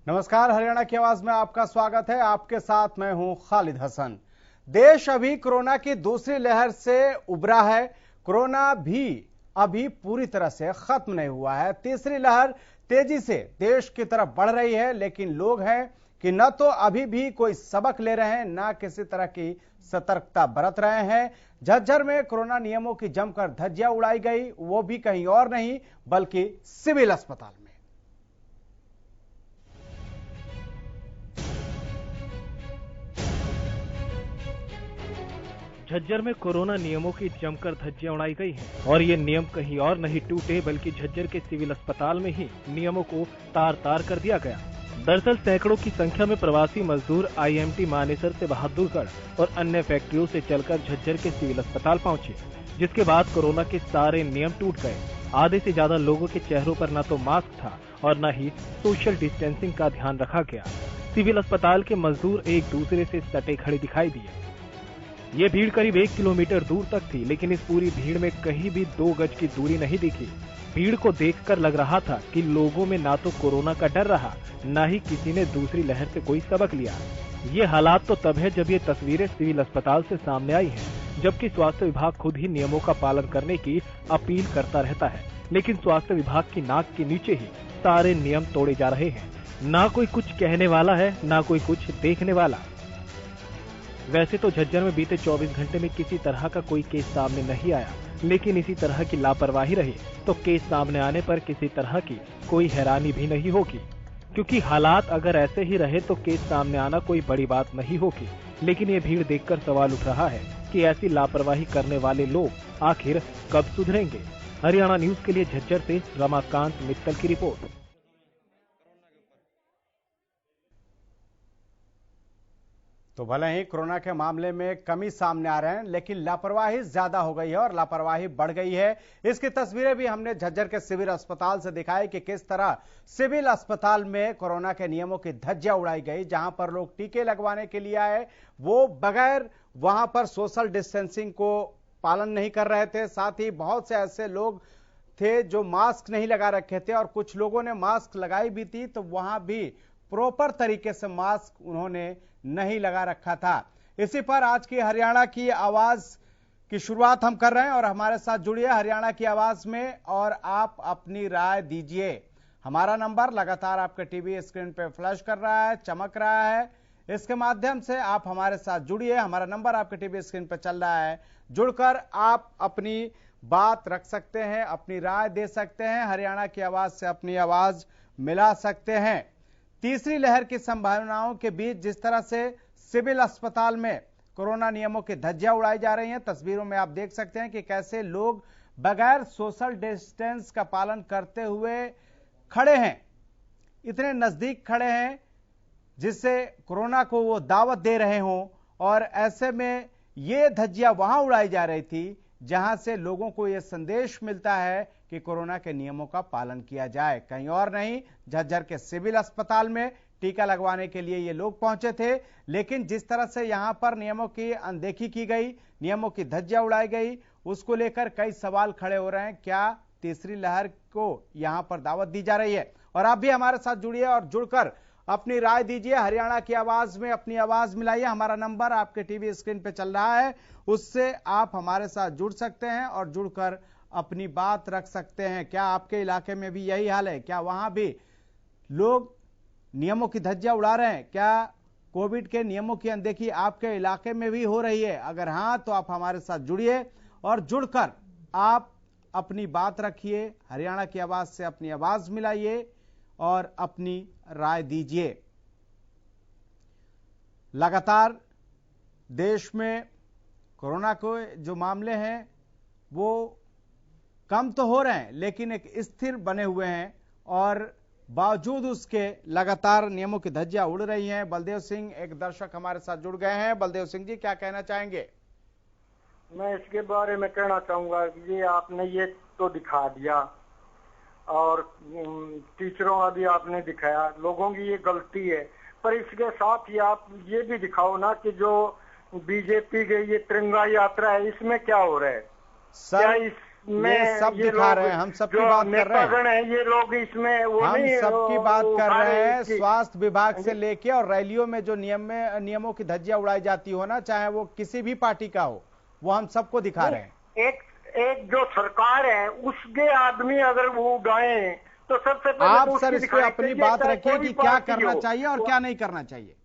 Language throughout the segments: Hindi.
नमस्कार, हरियाणा की आवाज में आपका स्वागत है। आपके साथ मैं हूं खालिद हसन। देश अभी कोरोना की दूसरी लहर से उबरा है। कोरोना भी अभी पूरी तरह से खत्म नहीं हुआ है। तीसरी लहर तेजी से देश की तरफ बढ़ रही है, लेकिन लोग हैं कि न तो अभी भी कोई सबक ले रहे हैं, न किसी तरह की सतर्कता बरत रहे हैं। झज्जर में कोरोना नियमों की जमकर धज्जियां उड़ाई गई, वो भी कहीं और नहीं बल्कि सिविल अस्पताल में। झज्जर में कोरोना नियमों की जमकर धज्जियां उड़ाई गई हैं और ये नियम कहीं और नहीं टूटे बल्कि झज्जर के सिविल अस्पताल में ही नियमों को तार-तार कर दिया गया। दरअसल सैकड़ों की संख्या में प्रवासी मजदूर आईएमटी मानेसर से बहादुरगढ़ और अन्य फैक्ट्रियों से चलकर झज्जर के सिविल अस्पताल पहुंचे, जिसके बाद कोरोना के सारे नियम टूट गए। आधे से ज्यादा लोगों के चेहरों पर न तो मास्क था और न ही सोशल डिस्टेंसिंग का ध्यान रखा गया। सिविल अस्पताल के मजदूर एक दूसरे से सटे खड़े दिखाई दिए। ये भीड़ करीब 1 किलोमीटर दूर तक थी, लेकिन इस पूरी भीड़ में कहीं भी 2 गज की दूरी नहीं दिखी। भीड़ को देखकर लग रहा था कि लोगों में ना तो कोरोना का डर रहा, न ही किसी ने दूसरी लहर से कोई सबक लिया। ये हालात तो तब है जब ये तस्वीरें सिविल अस्पताल से सामने आई हैं, जबकि स्वास्थ्य विभाग खुद ही नियमों का पालन करने की अपील करता रहता है, लेकिन स्वास्थ्य विभाग की नाक के नीचे ही सारे नियम तोड़े जा रहे हैं। ना कोई कुछ कहने वाला है, ना कोई कुछ देखने वाला। वैसे तो झज्जर में बीते 24 घंटे में किसी तरह का कोई केस सामने नहीं आया, लेकिन इसी तरह की लापरवाही रही तो केस सामने आने पर किसी तरह की कोई हैरानी भी नहीं होगी, क्योंकि हालात अगर ऐसे ही रहे तो केस सामने आना कोई बड़ी बात नहीं होगी। लेकिन ये भीड़ देखकर सवाल उठ रहा है कि ऐसी लापरवाही करने वाले लोग आखिर कब सुधरेंगे। हरियाणा न्यूज के लिए झज्जर से रमाकांत मित्तल की रिपोर्ट। तो भले ही कोरोना के मामले में कमी सामने आ रहे हैं, लेकिन लापरवाही ज्यादा हो गई है और लापरवाही बढ़ गई है। इसकी तस्वीरें भी हमने झज्जर के सिविल अस्पताल से दिखाई कि किस तरह सिविल अस्पताल में कोरोना के नियमों की धज्जियां उड़ाई गई। जहां पर लोग टीके लगवाने के लिए आए, वो बगैर वहां पर सोशल डिस्टेंसिंग को पालन नहीं कर रहे थे। साथ ही बहुत से ऐसे लोग थे जो मास्क नहीं लगा रखे थे, और कुछ लोगों ने मास्क लगाई भी थी तो वहां भी प्रॉपर तरीके से मास्क उन्होंने नहीं लगा रखा था। इसी पर आज की हरियाणा की आवाज की शुरुआत हम कर रहे हैं और हमारे साथ जुड़िए हरियाणा की आवाज में और आप अपनी राय दीजिए। हमारा नंबर लगातार आपके टीवी स्क्रीन पे फ्लैश कर रहा है, चमक रहा है। इसके माध्यम से आप हमारे साथ जुड़िए। हमारा नंबर आपके टीवी स्क्रीन पे चल रहा है। जुड़कर आप अपनी बात रख सकते हैं, अपनी राय दे सकते हैं, हरियाणा की आवाज से अपनी आवाज मिला सकते हैं। तीसरी लहर की संभावनाओं के बीच जिस तरह से सिविल अस्पताल में कोरोना नियमों की धज्जियां उड़ाई जा रही हैं, तस्वीरों में आप देख सकते हैं कि कैसे लोग बगैर सोशल डिस्टेंस का पालन करते हुए खड़े हैं, इतने नजदीक खड़े हैं जिससे कोरोना को वो दावत दे रहे हों। और ऐसे में ये धज्जियां वहां उड़ाई जा रही थी जहां से लोगों को यह संदेश मिलता है कि कोरोना के नियमों का पालन किया जाए। कहीं और नहीं, झज्जर के सिविल अस्पताल में टीका लगवाने के लिए ये लोग पहुंचे थे, लेकिन जिस तरह से यहां पर नियमों की अनदेखी की गई, नियमों की धज्जियां उड़ाई गई, उसको लेकर कई सवाल खड़े हो रहे हैं। क्या तीसरी लहर को यहां पर दावत दी जा रही है? और आप भी हमारे साथ जुड़िए और जुड़कर अपनी राय दीजिए। हरियाणा की आवाज में अपनी आवाज मिलाइए। हमारा नंबर आपके टीवी स्क्रीन पे चल रहा है, उससे आप हमारे साथ जुड़ सकते हैं और जुड़कर अपनी बात रख सकते हैं। क्या आपके इलाके में भी यही हाल है? क्या वहां भी लोग नियमों की धज्जियां उड़ा रहे हैं? क्या कोविड के नियमों की अनदेखी आपके इलाके में भी हो रही है? अगर हां तो आप हमारे साथ जुड़िए और जुड़कर आप अपनी बात रखिए, हरियाणा की आवाज से अपनी आवाज मिलाइए और अपनी राय दीजिए। लगातार देश में कोरोना के जो मामले हैं वो कम तो हो रहे हैं, लेकिन एक स्थिर बने हुए हैं और बावजूद उसके लगातार नियमों की धज्जियां उड़ रही हैं। बलदेव सिंह एक दर्शक हमारे साथ जुड़ गए हैं। बलदेव सिंह जी, क्या कहना चाहेंगे? मैं इसके बारे में कहना चाहूंगा कि ये आपने ये तो दिखा दिया और टीचरों का भी आपने दिखाया, लोगों की ये गलती है, पर इसके साथ ही आप ये भी दिखाओ ना कि जो बीजेपी के ये तिरंगा यात्रा है इसमें क्या हो रहा है? क्या ये सब दिखा रहे हैं, हम सबकी बात कर रहे हैं। ये लोग इसमें वो हम नहीं सबकी बात कर रहे हैं। इसकी। स्वास्थ्य विभाग से लेके और रैलियों में जो नियमों की धज्जियां उड़ाई जाती हो ना, चाहे वो किसी भी पार्टी का हो, वो हम सबको दिखा रहे हैं। एक जो सरकार है उसके आदमी अगर वो उड़ाए तो सबसे पहले आप तो सर इस पे अपनी बात रखिए कि क्या करना चाहिए और क्या नहीं करना चाहिए।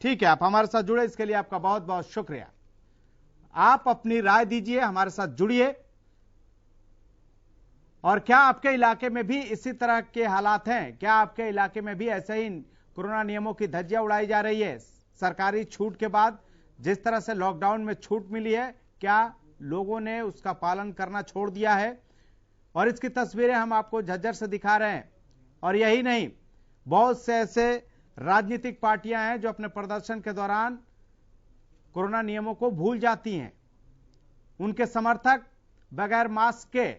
ठीक है, आप हमारे साथ जुड़े, इसके लिए आपका बहुत बहुत शुक्रिया। आप अपनी राय दीजिए, हमारे साथ जुड़िए। और क्या आपके इलाके में भी इसी तरह के हालात हैं? क्या आपके इलाके में भी ऐसे ही कोरोना नियमों की धज्जियां उड़ाई जा रही है? सरकारी छूट के बाद जिस तरह से लॉकडाउन में छूट मिली है, क्या लोगों ने उसका पालन करना छोड़ दिया है? और इसकी तस्वीरें हम आपको झज्जर से दिखा रहे हैं। और यही नहीं, बहुत से ऐसे राजनीतिक पार्टियां हैं जो अपने प्रदर्शन के दौरान कोरोना नियमों को भूल जाती हैं। उनके समर्थक बगैर मास्क के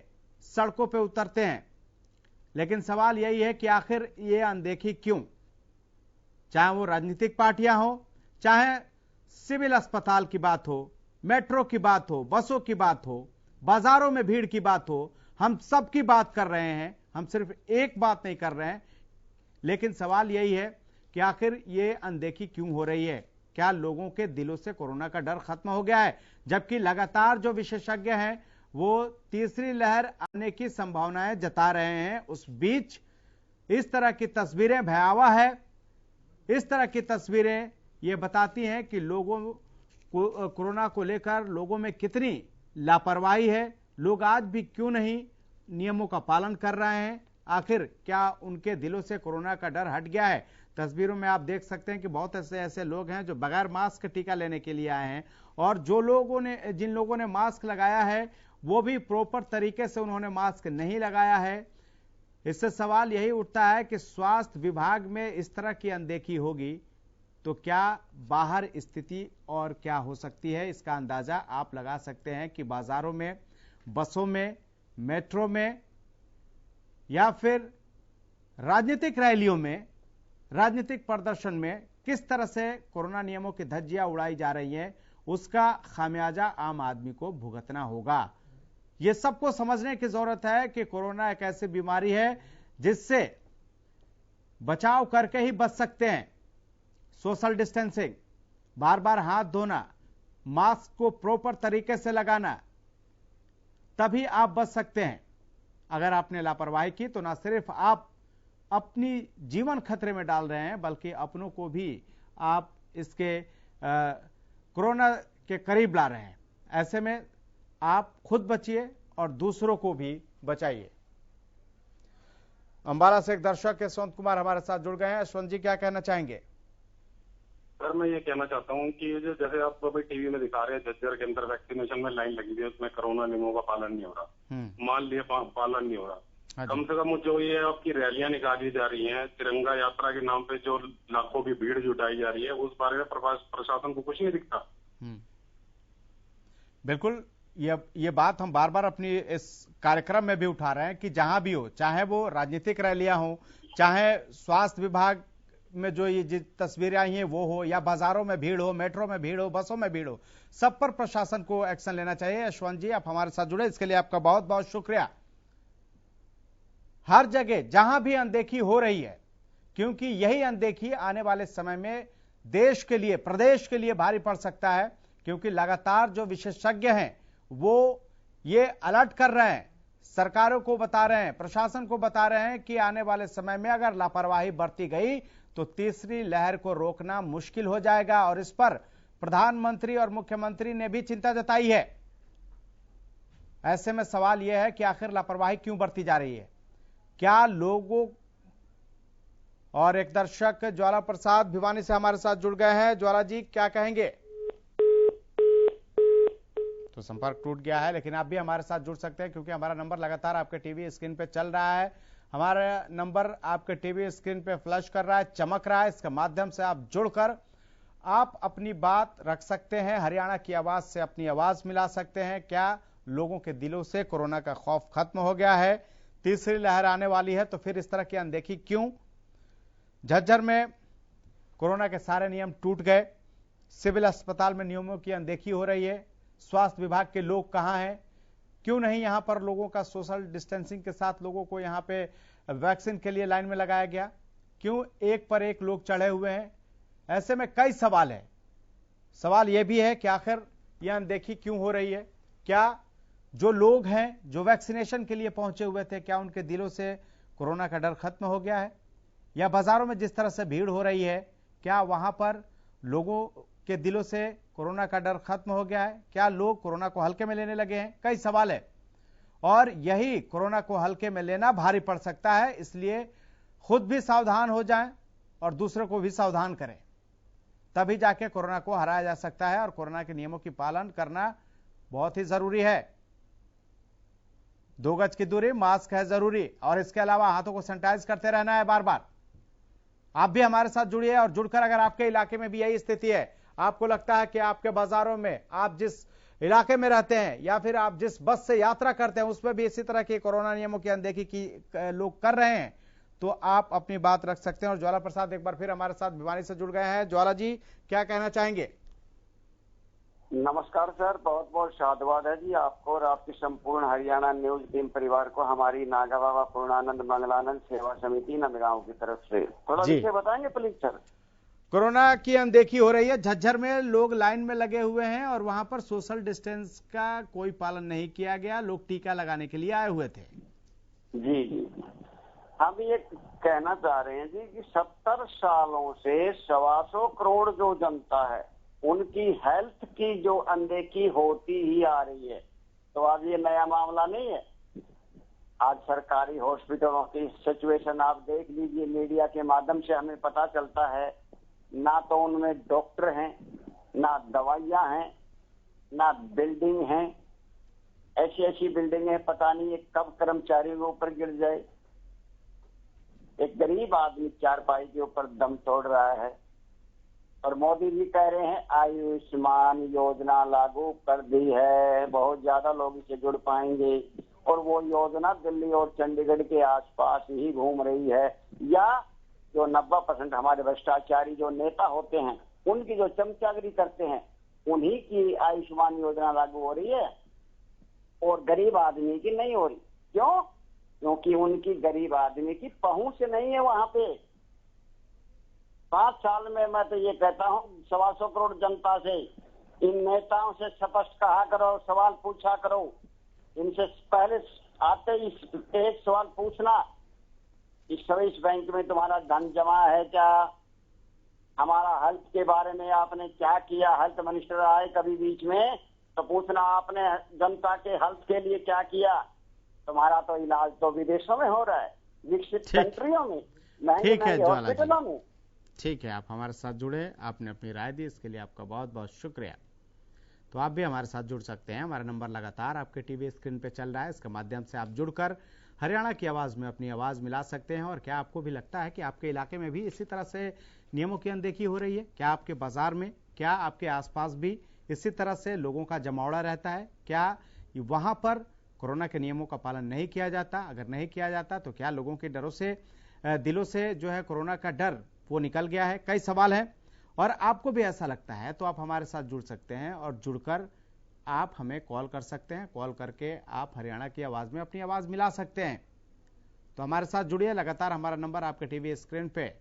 सड़कों पे उतरते हैं। लेकिन सवाल यही है कि आखिर ये अनदेखी क्यों? चाहे वो राजनीतिक पार्टियां हो, चाहे सिविल अस्पताल की बात हो, मेट्रो की बात हो, बसों की बात हो, बाजारों में भीड़ की बात हो, हम सब की बात कर रहे हैं। हम सिर्फ एक बात नहीं कर रहे हैं। लेकिन सवाल यही है कि आखिर ये अनदेखी क्यों हो रही है? क्या लोगों के दिलों से कोरोना का डर खत्म हो गया है? जबकि लगातार जो विशेषज्ञ हैं वो तीसरी लहर आने की संभावनाएं जता रहे हैं, उस बीच इस तरह की तस्वीरें भयावह है। इस तरह की तस्वीरें ये बताती हैं कि लोगों को कोरोना को लेकर लोगों में कितनी लापरवाही है। लोग आज भी क्यों नहीं नियमों का पालन कर रहे हैं? आखिर क्या उनके दिलों से कोरोना का डर हट गया है? तस्वीरों में आप देख सकते हैं कि बहुत ऐसे लोग हैं जो बगैर मास्क टीका लेने के लिए आए हैं। और जिन लोगों ने मास्क लगाया है वो भी प्रॉपर तरीके से उन्होंने मास्क नहीं लगाया है। इससे सवाल यही उठता है कि स्वास्थ्य विभाग में इस तरह की अनदेखी होगी तो क्या बाहर स्थिति और क्या हो सकती है? इसका अंदाजा आप लगा सकते हैं कि बाजारों में, बसों में, मेट्रो में या फिर राजनीतिक रैलियों में, राजनीतिक प्रदर्शन में किस तरह से कोरोना नियमों की धज्जियां उड़ाई जा रही हैं, उसका खामियाजा आम आदमी को भुगतना होगा। यह सबको समझने की जरूरत है कि कोरोना एक ऐसी बीमारी है जिससे बचाव करके ही बच सकते हैं। सोशल डिस्टेंसिंग, बार बार हाथ धोना, मास्क को प्रॉपर तरीके से लगाना, तभी आप बच सकते हैं। अगर आपने लापरवाही की तो ना सिर्फ आप अपनी जीवन खतरे में डाल रहे हैं बल्कि अपनों को भी आप इसके कोरोना के करीब ला रहे हैं। ऐसे में आप खुद बचिए और दूसरों को भी बचाइए। अंबाला से एक दर्शक यशवंत कुमार हमारे साथ जुड़ गए हैं। यशवंत जी, क्या कहना चाहेंगे? सर, मैं ये कहना चाहता हूँ कि जो जैसे आप अभी टीवी में दिखा रहे हैं, झज्जर के अंदर वैक्सीनेशन में लाइन लगी हुई है, उसमें कोरोना नियमों का पालन नहीं हो रहा। मान लिया पालन नहीं हो रहा, कम से कम जो ये आपकी रैलियां निकाली जा रही हैं, तिरंगा यात्रा के नाम पे जो लाखों की भीड़ जुटाई जा रही है, उस बारे में प्रशासन को कुछ नहीं दिखता। बिल्कुल, ये बात हम बार बार अपनी इस कार्यक्रम में भी उठा रहे हैं कि जहां भी हो, चाहे वो राजनीतिक रैलियां हो, चाहे स्वास्थ्य विभाग में जो ये तस्वीरें आई हैं वो हो, या बाजारों में भीड़ हो, मेट्रो में भीड़ हो, बसों में भीड़ हो, सब पर प्रशासन को एक्शन लेना चाहिए। यशवंत जी, आप हमारे साथ जुड़े, इसके लिए आपका बहुत बहुत शुक्रिया। हर जगह जहां भी अनदेखी हो रही है, क्योंकि यही अनदेखी आने वाले समय में देश के लिए, प्रदेश के लिए भारी पड़ सकता है। क्योंकि लगातार जो विशेषज्ञ हैं वो ये अलर्ट कर रहे हैं, सरकारों को बता रहे हैं, प्रशासन को बता रहे हैं कि आने वाले समय में अगर लापरवाही बरती गई तो तीसरी लहर को रोकना मुश्किल हो जाएगा। और इस पर प्रधानमंत्री और मुख्यमंत्री ने भी चिंता जताई है। ऐसे में सवाल यह है कि आखिर लापरवाही क्यों बरती जा रही है? क्या लोगों और एक दर्शक ज्वाला प्रसाद भिवानी से हमारे साथ जुड़ गए हैं। ज्वाला जी, क्या कहेंगे? तो संपर्क टूट गया है, लेकिन आप भी हमारे साथ जुड़ सकते हैं क्योंकि हमारा नंबर लगातार आपके टीवी स्क्रीन पे चल रहा है। हमारा नंबर आपके टीवी स्क्रीन पे फ्लैश कर रहा है, चमक रहा है। इसके माध्यम से आप जुड़कर आप अपनी बात रख सकते हैं, हरियाणा की आवाज से अपनी आवाज मिला सकते हैं। क्या लोगों के दिलों से कोरोना का खौफ खत्म हो गया है? तीसरी लहर आने वाली है तो फिर इस तरह की अनदेखी क्यों? झज्जर में कोरोना के सारे नियम टूट गए, सिविल अस्पताल में नियमों की अनदेखी हो रही है। स्वास्थ्य विभाग के लोग कहां हैं? क्यों नहीं यहां पर लोगों का सोशल डिस्टेंसिंग के साथ लोगों को यहां पे वैक्सीन के लिए लाइन में लगाया गया? क्यों एक पर एक लोग चढ़े हुए हैं? ऐसे में कई सवाल है। सवाल यह भी है कि आखिर यह अनदेखी क्यों हो रही है? क्या जो लोग हैं जो वैक्सीनेशन के लिए पहुंचे हुए थे, क्या उनके दिलों से कोरोना का डर खत्म हो गया है? या बाजारों में जिस तरह से भीड़ हो रही है, क्या वहां पर लोगों के दिलों से कोरोना का डर खत्म हो गया है? क्या लोग कोरोना को हल्के में लेने लगे हैं? कई सवाल है और यही कोरोना को हल्के में लेना भारी पड़ सकता है। इसलिए खुद भी सावधान हो जाएं और दूसरों को भी सावधान करें, तभी जाके कोरोना को हराया जा सकता है। और कोरोना के नियमों की पालन करना बहुत ही जरूरी है। 2 गज की दूरी, मास्क है जरूरी, और इसके अलावा हाथों को सैनिटाइज करते रहना है बार बार। आप भी हमारे साथ जुड़िए और जुड़कर अगर आपके इलाके में भी यही स्थिति है, आपको लगता है कि आपके बाजारों में, आप जिस इलाके में रहते हैं या फिर आप जिस बस से यात्रा करते हैं उसमें भी इसी तरह के कोरोना नियमों की अनदेखी की लोग कर रहे हैं, तो आप अपनी बात रख सकते हैं। और ज्वाला प्रसाद एक बार फिर हमारे साथ भिवानी से जुड़ गए हैं। ज्वाला जी, क्या कहना चाहेंगे? नमस्कार सर, बहुत बहुत साधुवाद है जी आपको और आपकी संपूर्ण हरियाणा न्यूज टीम परिवार को हमारी नागा बाबा पूर्णानंद मंगलानंद सेवा समिति नंदगांव की तरफ से। थोड़ा विषय बताएंगे प्लीज सर। कोरोना की अनदेखी हो रही है। झज्जर में लोग लाइन में लगे हुए हैं और वहां पर सोशल डिस्टेंस का कोई पालन नहीं किया गया। लोग टीका लगाने के लिए आए हुए थे। जी जी, हम ये कहना चाह रहे हैं जी कि 70 सालों से 125 करोड़ जो जनता है उनकी हेल्थ की जो अनदेखी होती ही आ रही है। तो आज ये नया मामला नहीं है। आज सरकारी हॉस्पिटलों की सिचुएशन आप देख लीजिए, मीडिया के माध्यम से हमें पता चलता है, ना तो उनमें डॉक्टर हैं, ना दवाइयां हैं, ना बिल्डिंग हैं। ऐसी ऐसी बिल्डिंग है, पता नहीं ये कब कर्मचारियों के ऊपर गिर जाए। एक गरीब आदमी चारपाई के ऊपर दम तोड़ रहा है और मोदी जी कह रहे हैं आयुष्मान योजना लागू कर दी है, बहुत ज्यादा लोग इसे जुड़ पाएंगे। और वो योजना दिल्ली और चंडीगढ़ के आसपास ही घूम रही है। या जो 90% हमारे भ्रष्टाचारी जो नेता होते हैं उनकी जो चमचागिरी करते हैं उन्हीं की आयुष्मान योजना लागू हो रही है और गरीब आदमी की नहीं हो रही। क्यों? क्योंकि उनकी गरीब आदमी की पहुंच नहीं है वहां पे। 5 साल में मैं तो ये कहता हूँ 125 करोड़ जनता से, इन नेताओं से स्पष्ट कहा करो, सवाल पूछा करो। इनसे पहले आते ही एक सवाल पूछना, इस स्विस बैंक में तुम्हारा धन जमा है क्या? हमारा हेल्थ के बारे में आपने क्या किया? हेल्थ मिनिस्टर आए कभी बीच में तो पूछना आपने जनता के हेल्थ के लिए क्या किया? तुम्हारा तो इलाज तो विदेशों में हो रहा है, विकसित कंट्रियों में, महंगे महंगे हॉस्पिटलों में। ठीक है, आप हमारे साथ जुड़े, आपने अपनी राय दी, इसके लिए आपका बहुत बहुत शुक्रिया। तो आप भी हमारे साथ जुड़ सकते हैं। हमारा नंबर लगातार आपके टीवी स्क्रीन पे चल रहा है। इसके माध्यम से आप जुड़कर हरियाणा की आवाज में अपनी आवाज मिला सकते हैं। और क्या आपको भी लगता है कि आपके इलाके में भी इसी तरह से नियमों की अनदेखी हो रही है? क्या आपके बाजार में, क्या आपके आसपास भी इसी तरह से लोगों का जमावड़ा रहता है? क्या वहां पर कोरोना के नियमों का पालन नहीं किया जाता? अगर नहीं किया जाता तो क्या लोगों के डरों से, दिलों से जो है कोरोना का डर वो निकल गया है? कई सवाल हैं और आपको भी ऐसा लगता है तो आप हमारे साथ जुड़ सकते हैं और जुड़कर आप हमें कॉल कर सकते हैं। कॉल करके आप हरियाणा की आवाज में अपनी आवाज मिला सकते हैं। तो हमारे साथ जुड़िए। लगातार हमारा नंबर आपके टीवी स्क्रीन पे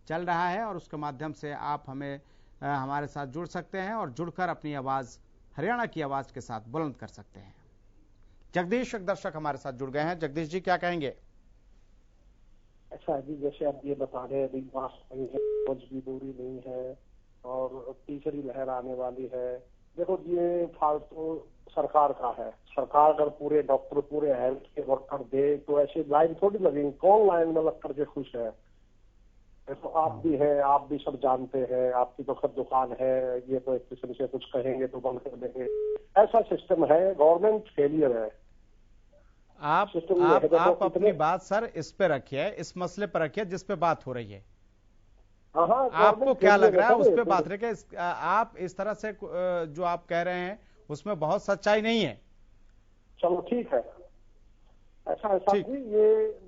चल रहा है और उसके माध्यम से आप हमें हमारे साथ जुड़ सकते हैं और जुड़कर अपनी आवाज हरियाणा की आवाज के साथ बुलंद कर सकते हैं। जगदीश, एक दर्शक हमारे साथ जुड़ गए हैं। जगदीश जी, क्या कहेंगे? अच्छा जी, जैसे आप ये बता रहे हैं मास्क की दूरी नहीं है और तीसरी लहर आने वाली है। देखो, ये फालतू सरकार का है। सरकार अगर पूरे डॉक्टर, पूरे हेल्थ के वर्कर दे तो ऐसी लाइन थोड़ी लगेगी। कौन लाइन में लग करके खुश है? देखो, आप भी हैं, आप भी सब जानते हैं, आपकी तो खुद दुकान है, ये तो एक किस्म से कुछ कहेंगे तो बंद कर देंगे। ऐसा सिस्टम है, गवर्नमेंट फेलियर है। आप अपनी बात सर इस पे रखिए, इस मसले पर रखिए जिस पे बात हो रही है। हाँ, आपको क्या लग रहा है उस पे बात रखिए। आप इस तरह से जो आप कह रहे हैं उसमें बहुत सच्चाई नहीं है। चलो ठीक है, ऐसा ये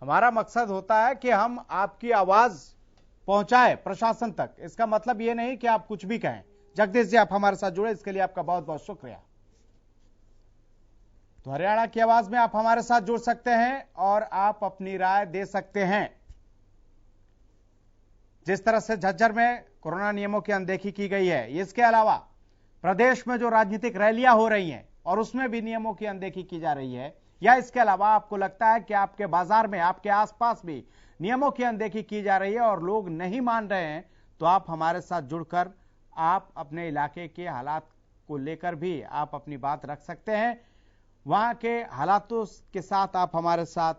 हमारा मकसद होता है कि हम आपकी आवाज पहुंचाए प्रशासन तक। इसका मतलब ये नहीं कि आप कुछ भी कहें। जगदीश जी, आप हमारे साथ जुड़े, इसके लिए आपका बहुत बहुत शुक्रिया। तो हरियाणा की आवाज में आप हमारे साथ जुड़ सकते हैं और आप अपनी राय दे सकते हैं। जिस तरह से झज्जर में कोरोना नियमों की अनदेखी की गई है, इसके अलावा प्रदेश में जो राजनीतिक रैलियां हो रही हैं और उसमें भी नियमों की अनदेखी की जा रही है, या इसके अलावा आपको लगता है कि आपके बाजार में, आपके आसपास भी नियमों की अनदेखी की जा रही है और लोग नहीं मान रहे हैं, तो आप हमारे साथ जुड़कर आप अपने इलाके के हालात को लेकर भी आप अपनी बात रख सकते हैं। वहां के हालातों के साथ आप हमारे साथ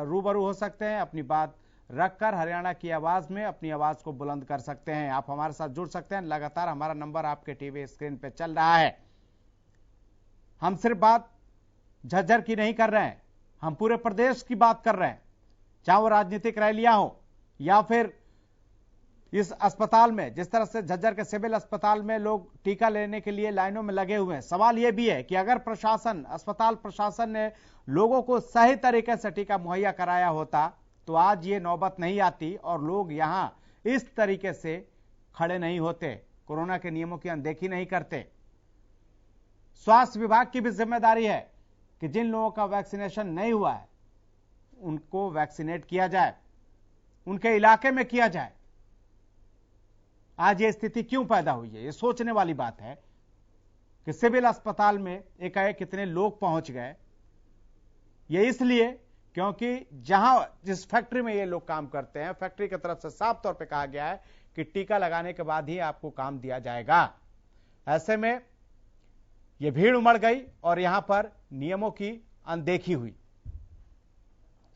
रूबरू हो सकते हैं। अपनी बात रखकर हरियाणा की आवाज में अपनी आवाज को बुलंद कर सकते हैं। आप हमारे साथ जुड़ सकते हैं। लगातार हमारा नंबर आपके टीवी स्क्रीन पे चल रहा है। हम सिर्फ बात झज्जर की नहीं कर रहे हैं, हम पूरे प्रदेश की बात कर रहे हैं, चाहे वो राजनीतिक रैलियां हो या फिर इस अस्पताल में, जिस तरह से झज्जर के सिविल अस्पताल में लोग टीका लेने के लिए लाइनों में लगे हुए हैं। सवाल यह भी है कि अगर प्रशासन, अस्पताल प्रशासन ने लोगों को सही तरीके से टीका मुहैया कराया होता तो आज ये नौबत नहीं आती और लोग यहां इस तरीके से खड़े नहीं होते, कोरोना के नियमों की अनदेखी नहीं करते। स्वास्थ्य विभाग की भी जिम्मेदारी है कि जिन लोगों का वैक्सीनेशन नहीं हुआ है उनको वैक्सीनेट किया जाए, उनके इलाके में किया जाए। आज ये स्थिति क्यों पैदा हुई है, ये सोचने वाली बात है कि सिविल अस्पताल में एकाएक कितने लोग पहुंच गए। ये इसलिए क्योंकि जिस फैक्ट्री में ये लोग काम करते हैं, फैक्ट्री की तरफ से साफ तौर पे कहा गया है कि टीका लगाने के बाद ही आपको काम दिया जाएगा। ऐसे में ये भीड़ उमड़ गई और यहां पर नियमों की अनदेखी हुई।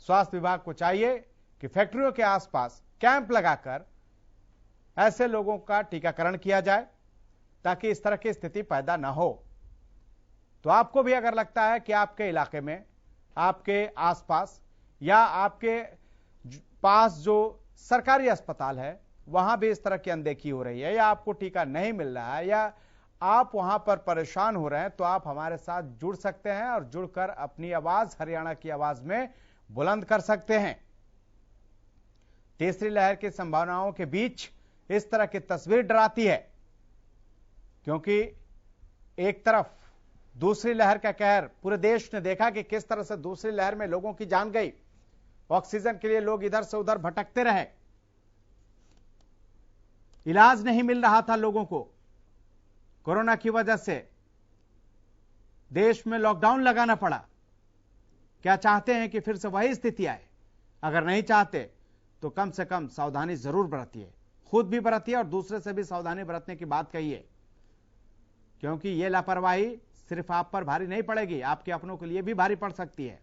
स्वास्थ्य विभाग को चाहिए कि फैक्ट्रियों के आसपास कैंप लगाकर ऐसे लोगों का टीकाकरण किया जाए ताकि इस तरह की स्थिति पैदा ना हो। तो आपको भी अगर लगता है कि आपके इलाके में, आपके आसपास या आपके पास जो सरकारी अस्पताल है वहां भी इस तरह की अनदेखी हो रही है, या आपको टीका नहीं मिल रहा है, या आप वहां पर परेशान हो रहे हैं, तो आप हमारे साथ जुड़ सकते हैं और जुड़कर अपनी आवाज हरियाणा की आवाज में बुलंद कर सकते हैं। तीसरी लहर की संभावनाओं के बीच इस तरह की तस्वीर डराती है, क्योंकि एक तरफ दूसरी लहर का कहर, पूरे देश ने देखा कि किस तरह से दूसरी लहर में लोगों की जान गई। ऑक्सीजन के लिए लोग इधर से उधर भटकते रहे, इलाज नहीं मिल रहा था लोगों को। कोरोना की वजह से देश में लॉकडाउन लगाना पड़ा। क्या चाहते हैं कि फिर से वही स्थिति आए? अगर नहीं चाहते तो कम से कम सावधानी जरूर बरतिए, खुद भी बरतिए और दूसरे से भी सावधानी बरतने की बात कहिए, क्योंकि यह लापरवाही सिर्फ आप पर भारी नहीं पड़ेगी, आपके अपनों के लिए भी भारी पड़ सकती है।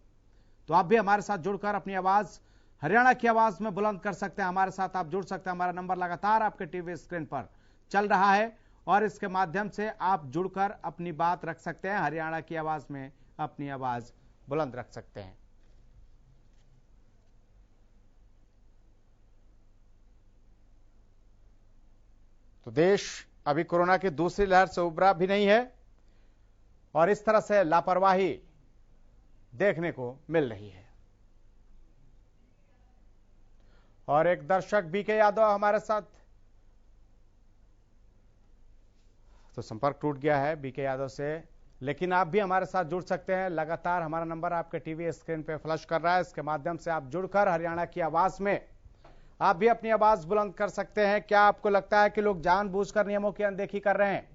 तो आप भी हमारे साथ जुड़कर अपनी आवाज हरियाणा की आवाज में बुलंद कर सकते हैं। हमारे साथ आप जुड़ सकते हैं। हमारा नंबर लगातार आपके टीवी स्क्रीन पर चल रहा है और इसके माध्यम से आप जुड़कर अपनी बात रख सकते हैं, हरियाणा की आवाज में अपनी आवाज बुलंद रख सकते हैं। तो देश अभी कोरोना की दूसरी लहर से उबरा भी नहीं है और इस तरह से लापरवाही देखने को मिल रही है। और एक दर्शक बीके यादव हमारे साथ, तो संपर्क टूट गया है बीके यादव से, लेकिन आप भी हमारे साथ जुड़ सकते हैं। लगातार हमारा नंबर आपके टीवी स्क्रीन पे फ्लैश कर रहा है, इसके माध्यम से आप जुड़कर हरियाणा की आवाज में आप भी अपनी आवाज बुलंद कर सकते हैं। क्या आपको लगता है कि लोग जानबूझकर नियमों की अनदेखी कर रहे हैं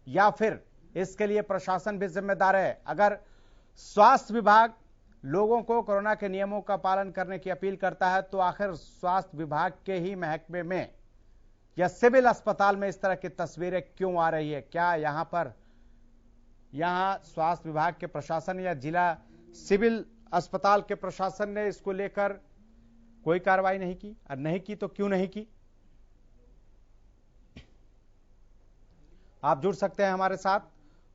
या फिर इसके लिए प्रशासन भी जिम्मेदार है? अगर स्वास्थ्य विभाग लोगों को कोरोना के नियमों का पालन करने की अपील करता है तो आखिर स्वास्थ्य विभाग के ही महकमे में या सिविल अस्पताल में इस तरह की तस्वीरें क्यों आ रही है? क्या यहां स्वास्थ्य विभाग के प्रशासन या जिला सिविल अस्पताल के प्रशासन ने इसको लेकर कोई कार्रवाई नहीं की? और नहीं की तो क्यों नहीं की? आप जुड़ सकते हैं हमारे साथ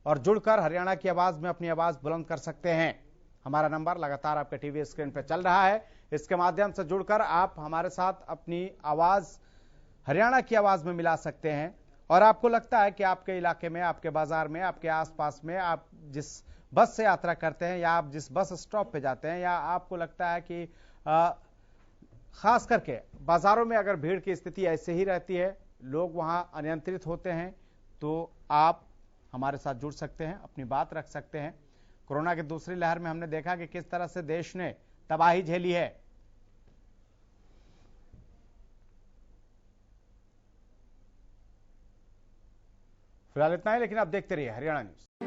और जुड़कर हरियाणा की आवाज में अपनी आवाज बुलंद कर सकते हैं। हमारा नंबर लगातार आपके टीवी स्क्रीन पर चल रहा है, इसके माध्यम से जुड़कर आप हमारे साथ अपनी आवाज हरियाणा की आवाज में मिला सकते हैं। और आपको लगता है कि आपके इलाके में, आपके बाजार में, आपके आसपास में आप जिस बस से यात्रा करते हैं या आप जिस बस स्टॉप पे जाते हैं, या आपको लगता है कि खास करके बाजारों में अगर भीड़ की स्थिति ऐसे ही रहती है, लोग वहां अनियंत्रित होते हैं, तो आप हमारे साथ जुड़ सकते हैं, अपनी बात रख सकते हैं। कोरोना की दूसरी लहर में हमने देखा कि किस तरह से देश ने तबाही झेली है। फिलहाल इतना ही, लेकिन आप देखते रहिए हरियाणा न्यूज।